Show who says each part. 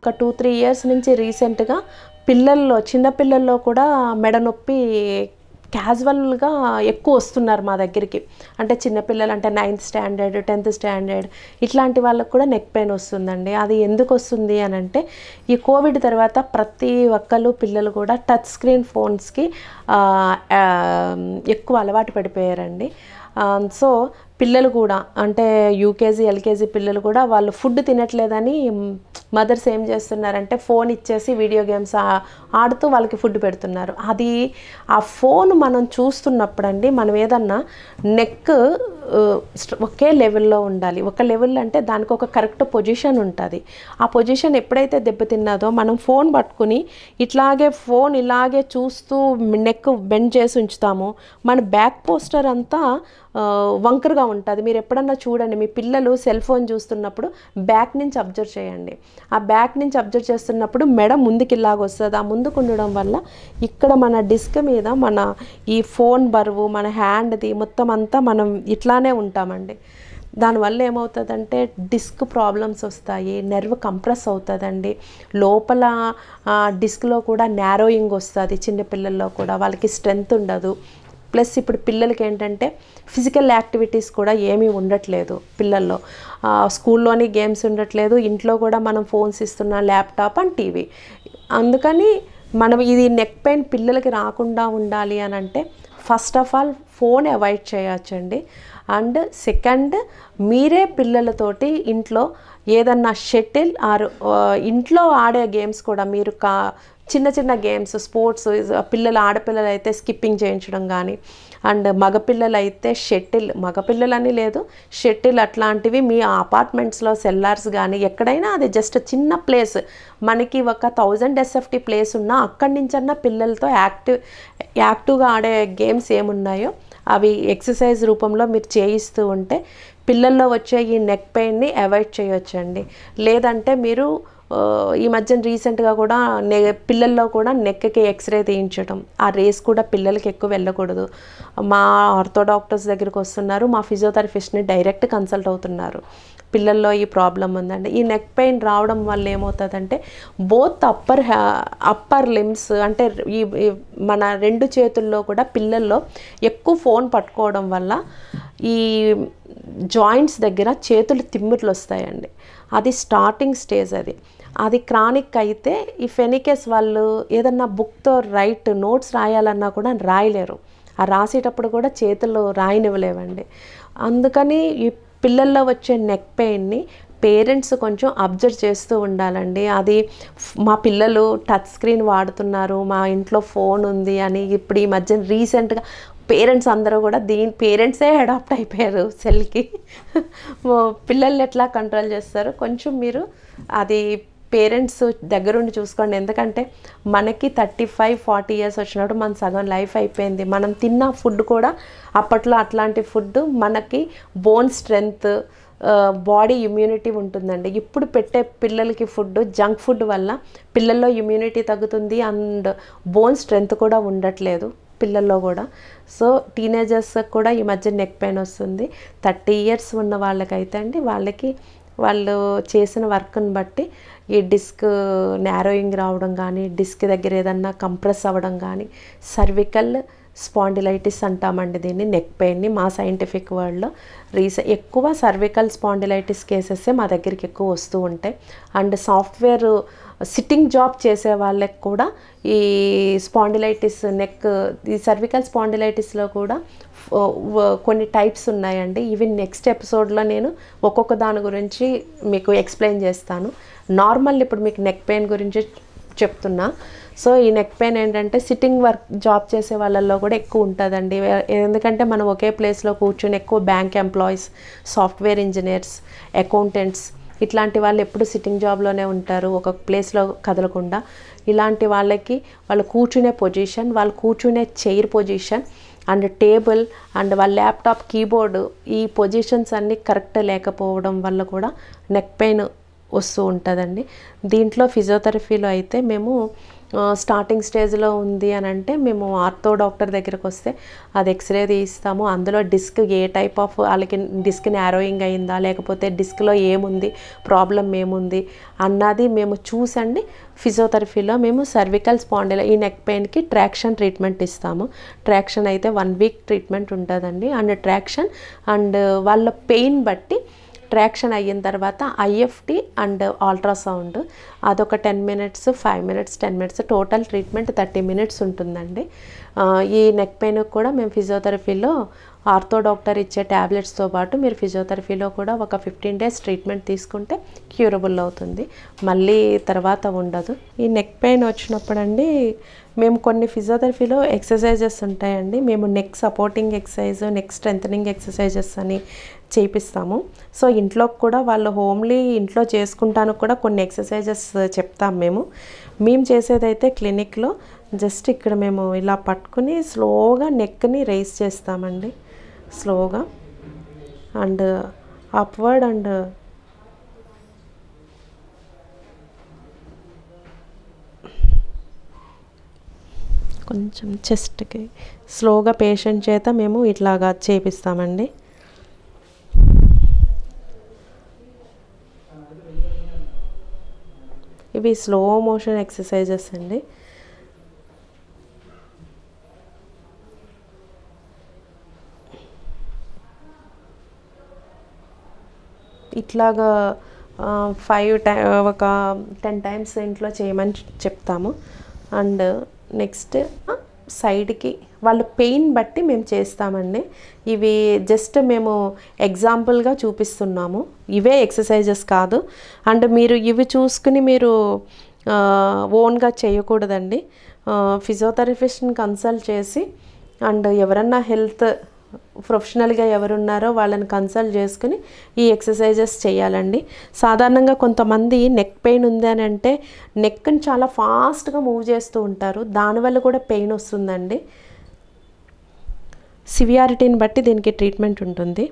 Speaker 1: ఒక 2-3 ఇయర్స్ నుంచి రీసెంట్గా చిన్న పిల్లల్లో కూడా మెడ నొప్పి క్యాజువల్గా ఎక్కువ వస్తున్నారు మా దగ్గరికి. అంటే చిన్నపిల్లలు అంటే 9th స్టాండర్డ్ 10th స్టాండర్డ్ ఇట్లాంటి వాళ్ళకు కూడా నెక్ పెయిన్ వస్తుందండి. అది ఎందుకు వస్తుంది అని అంటే ఈ కోవిడ్ తర్వాత ప్రతి ఒక్కళ్ళు పిల్లలు కూడా టచ్ స్క్రీన్ ఫోన్స్కి ఎక్కువ అలవాటు పడిపోయారండి. సో పిల్లలు కూడా అంటే యూకేజీ ఎల్కేజీ పిల్లలు కూడా వాళ్ళు ఫుడ్ తినట్లేదని మదర్స్ ఏం చేస్తున్నారంటే ఫోన్ ఇచ్చేసి వీడియో గేమ్స్ ఆడుతూ వాళ్ళకి ఫుడ్ పెడుతున్నారు. అది ఆ ఫోన్ మనం చూస్తున్నప్పుడు అండి మనం ఏదన్నా నెక్ ఒకే లెవెల్లో ఉండాలి. ఒక లెవెల్ అంటే దానికి ఒక కరెక్ట్ పొజిషన్ ఉంటుంది. ఆ పొజిషన్ ఎప్పుడైతే దెబ్బతిన్నదో మనం ఫోన్ పట్టుకుని ఫోన్ ఇలాగే చూస్తూ నెక్ బెండ్ చేసి ఉంచుతామో మన బ్యాక్ పోస్టర్ అంతా వంకరగా ఉంటుంది. మీరు ఎప్పుడన్నా చూడండి, మీ పిల్లలు సెల్ ఫోన్ చూస్తున్నప్పుడు బ్యాక్ నుంచి అబ్జర్వ్ చేయండి. ఆ బ్యాక్ నుంచి అబ్జర్వ్ చేస్తున్నప్పుడు మెడ ముందుకి ఇలాగ వస్తుంది. ఆ ముందుకు ఉండడం వల్ల ఇక్కడ మన డిస్క్ మీద మన ఈ ఫోన్ బరువు మన హ్యాండ్ది మొత్తం అంతా మనం ఇట్లానే ఉంటామండి. దానివల్ల ఏమవుతుందంటే డిస్క్ ప్రాబ్లమ్స్ వస్తాయి, నెర్వ్ కంప్రెస్ అవుతుందండి, లోపల డిస్క్లో కూడా నారోయింగ్ వస్తుంది. చిన్నపిల్లల్లో కూడా వాళ్ళకి స్ట్రెంగ్త్ ఉండదు. ప్లస్ ఇప్పుడు పిల్లలకి ఏంటంటే ఫిజికల్ యాక్టివిటీస్ కూడా ఏమీ ఉండట్లేదు పిల్లల్లో. స్కూల్లోని గేమ్స్ ఉండట్లేదు, ఇంట్లో కూడా మనం ఫోన్స్ ఇస్తున్నాం, ల్యాప్టాప్ అండ్ టీవీ. అందుకని మనం ఇది నెక్ పెయిన్ పిల్లలకి రాకుండా ఉండాలి అని అంటే first of all phone avoid చేయొచ్చండి. అండ్ సెకండ్, మీరే పిల్లలతోటి ఇంట్లో ఏదన్నా షటిల్ ఆర్ ఇంట్లో ఆడే గేమ్స్ కూడా మీరు చిన్న చిన్న గేమ్స్ స్పోర్ట్స్ ఆడపిల్లలు అయితే స్కిప్పింగ్ చేయించడం కానీ, అండ్ మగపిల్లలు అయితే షటిల్, మగపిల్లలని లేదు షటిల్ అట్లాంటివి మీ అపార్ట్మెంట్స్లో సెల్లార్స్ కానీ ఎక్కడైనా అది జస్ట్ చిన్న ప్లేస్ మనకి ఒక 1000 SFT ప్లేస్ ఉన్నా అక్కడి నుంచన్నా పిల్లలతో యాక్టివ్గా ఆడే గేమ్స్ ఏమున్నాయో అవి ఎక్సర్సైజ్ రూపంలో మీరు చేయిస్తూ ఉంటే పిల్లల్లో వచ్చే ఈ నెక్ పెయిన్ని అవాయిడ్ చేయొచ్చండి. లేదంటే మీరు ఈ మధ్యన రీసెంట్గా కూడా పిల్లల్లో కూడా నెక్కి ఎక్స్రే తీయించడం, ఆ రేస్ కూడా పిల్లలకి ఎక్కువ వెళ్ళకూడదు. మా ఆర్థో డాక్టర్స్ దగ్గరికి వస్తున్నారు, మా ఫిజియోథెరపిస్ట్ని డైరెక్ట్ కన్సల్ట్ అవుతున్నారు. పిల్లల్లో ఈ ప్రాబ్లం ఉందండి. ఈ నెక్ పెయిన్ రావడం వల్ల ఏమవుతుందంటే బోత్ అప్పర్ లిమ్స్ అంటే ఈ మన 2 చేతుల్లో కూడా పిల్లల్లో ఎక్కువ ఫోన్ పట్టుకోవడం వల్ల ఈ జాయింట్స్ దగ్గర చేతులు తిమ్మిర్లు వస్తాయండి. అది స్టార్టింగ్ స్టేజ్. అది క్రానిక్ అయితే ఇఫ్ ఎనీకేస్ వాళ్ళు ఏదన్నా బుక్తో నోట్స్ రాయాలన్నా కూడా రాయలేరు. ఆ రాసేటప్పుడు కూడా చేతులు రాయనివ్వలేవండి. అందుకని ఈ పిల్లల్లో వచ్చే నెక్ పెయిన్ని పేరెంట్స్ కొంచెం అబ్జర్వ్ చేస్తూ ఉండాలండి. అది మా పిల్లలు టచ్ స్క్రీన్ వాడుతున్నారు, మా ఇంట్లో ఫోన్ ఉంది అని ఇప్పుడు ఈ మధ్య రీసెంట్గా పేరెంట్స్ అందరూ కూడా పేరెంట్సే అడాప్ట్ అయిపోయారు సెల్కి. పిల్లల్ని ఎట్లా కంట్రోల్ చేస్తారు కొంచెం మీరు అది పేరెంట్స్ దగ్గరుండి చూసుకోండి. ఎందుకంటే మనకి 35-40 ఇయర్స్ వచ్చినప్పుడు మన సగం లైఫ్ అయిపోయింది. మనం తిన్న ఫుడ్ కూడా అప్పట్లో అట్లాంటి ఫుడ్ మనకి బోన్ స్ట్రెంగ్త్ బాడీ ఇమ్యూనిటీ ఉంటుందండి. ఇప్పుడు పెట్టే పిల్లలకి ఫుడ్ జంక్ ఫుడ్ వల్ల పిల్లల్లో ఇమ్యూనిటీ తగ్గుతుంది అండ్ బోన్ స్ట్రెంగ్త్ కూడా ఉండట్లేదు పిల్లల్లో కూడా. సో టీనేజర్స్ కూడా ఈ మధ్య నెక్ పెయిన్ వస్తుంది. 30 ఇయర్స్ ఉన్న వాళ్ళకైతే అండి వాళ్ళు చేసిన వర్క్ని బట్టి ఈ డిస్క్ నారోయింగ్ రావడం కానీ, డిస్క్ దగ్గర ఏదన్నా కంప్రెస్ అవ్వడం కానీ, సర్వికల్ స్పాండిలైటిస్ అంటామండి దీన్ని, నెక్ పెయిన్ని మా సైంటిఫిక్ వర్డ్లో. ఎక్కువ సర్వికల్ స్పాండిలైటిస్ కేసెసే మా దగ్గరికి ఎక్కువ వస్తూ ఉంటాయి. అండ్ సాఫ్ట్వేర్ సిట్టింగ్ జాబ్ చేసే వాళ్ళకి కూడా ఈ స్పాండిలైటిస్ ఈ సర్వికల్ స్పాండిలైటిస్లో కూడా కొన్ని టైప్స్ ఉన్నాయండి. ఇవి నెక్స్ట్ ఎపిసోడ్లో నేను ఒక్కొక్క దాని గురించి మీకు ఎక్స్ప్లెయిన్ చేస్తాను. నార్మల్ ఇప్పుడు మీకు నెక్ పెయిన్ గురించి చెప్తున్నా. సో ఈ నెక్ పెయిన్ ఏంటంటే సిట్టింగ్ వర్క్ జాబ్ చేసే వాళ్ళల్లో కూడా ఎక్కువ ఉంటుందండి. ఎందుకంటే మనం ఒకే ప్లేస్లో కూర్చొని ఎక్కువ bank employees, software engineers, accountants ఇట్లాంటి వాళ్ళు ఎప్పుడు సిట్టింగ్ జాబ్లోనే ఉంటారు, ఒక ప్లేస్లో కదలకుండా. ఇలాంటి వాళ్ళకి వాళ్ళు కూర్చునే పొజిషన్, వాళ్ళు కూర్చునే chair position and table and వాళ్ళ ల్యాప్టాప్ కీబోర్డు ఈ పొజిషన్స్ అన్నీ కరెక్ట్ లేకపోవడం వల్ల కూడా నెక్ పెయిన్ వస్తూ ఉంటుందండి. దీంట్లో ఫిజియోథెరపీలో అయితే మేము స్టార్టింగ్ స్టేజ్లో ఉంది అని అంటే మేము ఆర్థో డాక్టర్ దగ్గరికి వస్తే అది ఎక్స్రే తీస్తాము. అందులో డిస్క్ ఏ టైప్ ఆఫ్ వాళ్ళకి డిస్క్ నారోయింగ్ అయిందా లేకపోతే డిస్క్లో ఏముంది ప్రాబ్లం ఏముంది అన్నది మేము చూసండి ఫిజియోథెరపీలో మేము సర్వికల్ స్పాండిలో ఈ నెక్ పెయిన్కి ట్రాక్షన్ ట్రీట్మెంట్ ఇస్తాము. ట్రాక్షన్ అయితే 1 వీక్ ట్రీట్మెంట్ ఉంటుందండి. అండ్ ట్రాక్షన్ అండ్ వాళ్ళ పెయిన్ బట్టి ట్రాక్షన్ అయిన తర్వాత ఐఎఫ్టీ అండ్ అల్ట్రాసౌండ్ అదొక 10 minutes 5 minutes 10 minutes total treatment 30 minutes ఉంటుందండి. ఈ నెక్ పెయిన్ కూడా మేము ఫిజియోథెరపీలో ఆర్థో డాక్టర్ ఇచ్చే ట్యాబ్లెట్స్తో పాటు మీరు ఫిజియోథెరపీలో కూడా ఒక 15 డేస్ ట్రీట్మెంట్ తీసుకుంటే క్యూరబుల్ అవుతుంది, మళ్ళీ తర్వాత ఉండదు. ఈ నెక్ పెయిన్ వచ్చినప్పుడండి మేము కొన్ని ఫిజియోథెరపీలో ఎక్సర్సైజెస్ ఉంటాయండి. మేము neck supporting exercise neck strengthening exercises అని చేపిస్తాము. సో ఇంట్లో కూడా వాళ్ళు హోమ్లీ ఇంట్లో చేసుకుంటాను కూడా కొన్ని ఎక్సర్సైజెస్ చెప్తాం. మేము చేసేదైతే క్లినిక్లో జస్ట్ ఇక్కడ మేము ఇలా పట్టుకుని స్లోగా నెక్ని రైజ్ చేస్తామండి, స్లోగా అండ్ అప్వర్డ్ అండ్ కొంచెం చెస్ట్కి స్లోగా పేషెంట్ చేత మేము ఇట్లాగా చేపిస్తామండి. ఇవి స్లో మోషన్ ఎక్సర్సైజెస్ అండి. ఇట్లాగా 10 టైమ్స్ ఇంట్లో చేయమని చెప్తాము. అండ్ నెక్స్ట్ సైడ్కి వాళ్ళ పెయిన్ బట్టి మేము చేస్తామండి. ఇవి జస్ట్ మేము ఎగ్జాంపుల్గా చూపిస్తున్నాము, ఇవే ఎక్సర్సైజెస్ కాదు. అండ్ మీరు ఇవి చూసుకుని మీరు ఓన్గా చేయకూడదండి. ఫిజియోథెరపిస్ట్ని కన్సల్ట్ చేసి అండ్ ఎవరన్నా హెల్త్ ప్రొఫెషనల్గా ఎవరున్నారో వాళ్ళని కన్సల్ట్ చేసుకుని ఈ ఎక్సర్సైజెస్ చేయాలండి. సాధారణంగా కొంతమంది నెక్ పెయిన్ ఉంది అని అంటే నెక్ని చాలా ఫాస్ట్గా మూవ్ చేస్తూ ఉంటారు, దానివల్ల కూడా పెయిన్ వస్తుందండి. సివియారిటీని బట్టి దీనికి ట్రీట్మెంట్ ఉంటుంది.